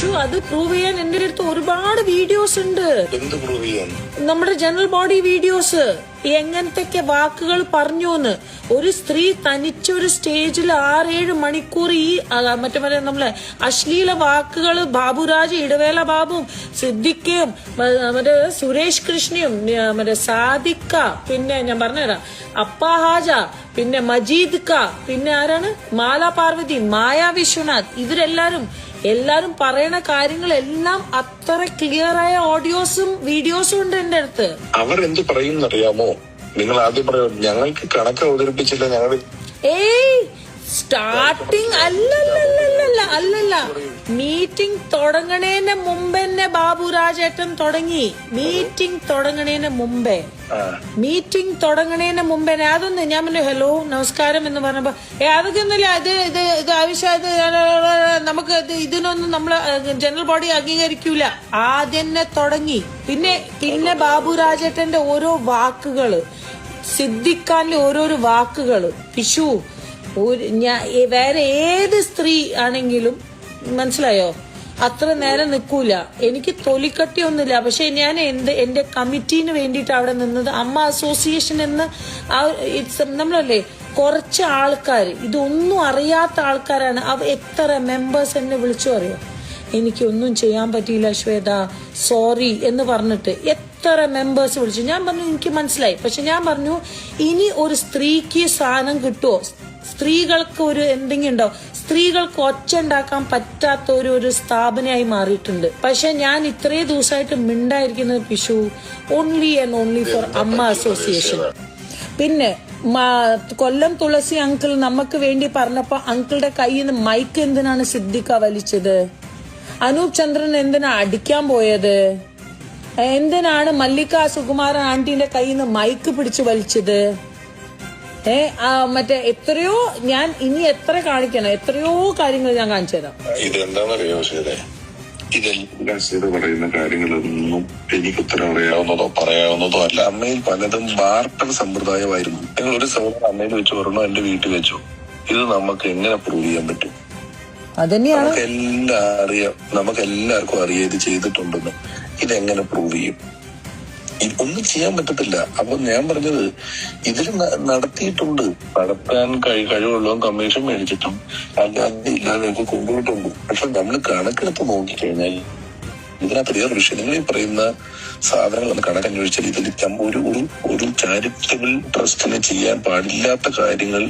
വിഷു അത് പ്രൂവ് ചെയ്യാൻ എന്റെ അടുത്ത് ഒരുപാട് വീഡിയോസ് ഉണ്ട്. എന്ത് പ്രൂവ് ചെയ്യാൻ? നമ്മുടെ ജനറൽ ബോഡി വീഡിയോസ്. എങ്ങനത്തെ വാക്കുകൾ പറഞ്ഞുന്ന്. ഒരു സ്ത്രീ തനിച്ചൊരു സ്റ്റേജിൽ 6-7 മണിക്കൂർ ഈ മറ്റേ നമ്മളെ അശ്ലീല വാക്കുകൾ ബാബുരാജ്, ഇടവേള ബാബുവും, സിദ്ദിഖയും, മറ്റേ സുരേഷ് കൃഷ്ണയും, മറ്റേ സാദിക്ക, പിന്നെ ഞാൻ പറഞ്ഞുതരാം അപ്പാ ഹാജ, പിന്നെ മജീദ് ക, പിന്നെ ആരാണ് മാല പാർവതി, മായ വിശ്വനാഥ്, എല്ലാരും പറയണ കാര്യങ്ങളെല്ലാം അത്ര ക്ലിയർ ആയ ഓഡിയോസും വീഡിയോസും ഉണ്ട് എന്റെ അടുത്ത്. അവർ എന്ത് പറയുന്നറിയാമോ? നിങ്ങൾ ആദ്യം പറയും ഞങ്ങൾക്ക് കണക്ക് അവതരിപ്പിച്ചില്ല. ഞങ്ങൾ സ്റ്റാർട്ടിങ് അല്ലല്ല മീറ്റിംഗ് തുടങ്ങണേന് മുമ്പ് തന്നെ ബാബുരാജേട്ടൻ തുടങ്ങി. മീറ്റിംഗ് തുടങ്ങണേന് മുമ്പേ അതൊന്ന് ഞാൻ പറഞ്ഞു ഹലോ നമസ്കാരം എന്ന് പറഞ്ഞപ്പോ അതൊക്കെ ഒന്നുമില്ല, ഇത് ആവശ്യം, നമുക്ക് ഇതിനൊന്നും നമ്മള് ജനറൽ ബോഡി അംഗീകരിക്കൂല. ആദ്യം തുടങ്ങി. പിന്നെ ബാബുരാജേട്ടന്റെ ഓരോ വാക്കുകള്, സിദ്ദിഖാന്റെ ഓരോരോ വാക്കുകള്, വിഷു വേറെ ഏത് സ്ത്രീ ആണെങ്കിലും മനസ്സിലായോ അത്ര നേരം നിൽക്കൂല. എനിക്ക് തൊലിക്കട്ടിയൊന്നുമില്ല. പക്ഷെ ഞാൻ എന്റെ കമ്മിറ്റീന് വേണ്ടിയിട്ട് അവിടെ നിന്നത് അമ്മ അസോസിയേഷൻ എന്ന് നമ്മളല്ലേ കുറച്ച് ആൾക്കാർ, ഇതൊന്നും അറിയാത്ത ആൾക്കാരാണ്. എത്ര മെമ്പേഴ്സ് എന്നെ വിളിച്ചു അറിയോ, എനിക്കൊന്നും ചെയ്യാൻ പറ്റിയില്ല ശ്വേത സോറി എന്ന് പറഞ്ഞിട്ട് എത്ര മെമ്പേഴ്സ് വിളിച്ചു. ഞാൻ പറഞ്ഞു എനിക്ക് മനസ്സിലായി. പക്ഷെ ഞാൻ പറഞ്ഞു ഇനി ഒരു സ്ത്രീക്ക് സാധനം കിട്ടുമോ, സ്ത്രീകൾക്ക് ഒരു എന്തെങ്കിലും ഉണ്ടോ, സ്ത്രീകൾക്ക് ഒച്ച ഉണ്ടാക്കാൻ പറ്റാത്ത ഒരു സ്ഥാപനമായി മാറിയിട്ടുണ്ട്. പക്ഷെ ഞാൻ ഇത്രയും ദിവസമായിട്ട് മിണ്ടായിരിക്കുന്നത് പിഷു ഓൺലി ആൻഡ് ഓൺലി ഫോർ അമ്മ അസോസിയേഷൻ. പിന്നെ കൊല്ലം തുളസി അങ്കിൾ നമുക്ക് വേണ്ടി പറഞ്ഞപ്പോ അങ്കിളുടെ കയ്യിൽ നിന്ന് മൈക്ക് എന്തിനാണ് സിദ്ദിഖ വലിച്ചത്? അനൂപ് ചന്ദ്രൻ എന്തിനാ അടിക്കാൻ പോയത്? എന്തിനാണ് മല്ലിക സുകുമാരൻ ആന്റിന്റെ കയ്യിൽ നിന്ന് മൈക്ക് പിടിച്ചു വലിച്ചത്? മറ്റേ എത്രയോ ഞാൻ ഇനി എത്ര കാണിക്കണം, എത്രയോ കാര്യങ്ങൾ ഞാൻ കാണിച്ചു തരാം. ഇതെന്താണെന്നറിയോ ശരി, ഇതെല്ലാം പറയുന്ന കാര്യങ്ങളൊന്നും എനിക്ക് ഉത്തരം അറിയാവുന്നതോ പറയാവുന്നതോ അല്ല. അമ്മയിൽ പലതും ബാർട്ടർ സമ്പ്രദായമായിരുന്നു. നിങ്ങൾ ഒരു സഹോദരൻ അമ്മയിൽ വെച്ച് പറഞ്ഞോ എന്റെ വീട്ടിൽ വെച്ചോ, ഇത് നമുക്ക് എങ്ങനെ പ്രൂവ് ചെയ്യാൻ പറ്റും? അതന്നെയാണ് നമുക്ക് എല്ലാവർക്കും അറിയാം ഇത് ചെയ്തിട്ടുണ്ടെന്ന്. ഇതെങ്ങനെ പ്രൂവ് ചെയ്യും? ഒന്നും ചെയ്യാൻ പറ്റത്തില്ല. അപ്പൊ ഞാൻ പറഞ്ഞത് ഇതിൽ നടത്തിയിട്ടുണ്ട്, നടത്താൻ കഴിവുള്ളതും കമ്മീഷൻ മേടിച്ചിട്ടും അല്ലാതെ ഇല്ലാതെയൊക്കെ കൊണ്ടുപോയിട്ടുണ്ട്. പക്ഷെ നമ്മൾ കണക്കെടുത്ത് നോക്കിക്കഴിഞ്ഞാൽ ഇതിനകത്ത് വേറെ വിഷയം, നിങ്ങൾ ഈ പറയുന്ന സാധനങ്ങൾ കണക്കന്വേഷിച്ചാൽ ഇതിൽ ഒരു ചാരിറ്റബിൾ ട്രസ്റ്റിന് ചെയ്യാൻ പാടില്ലാത്ത കാര്യങ്ങൾ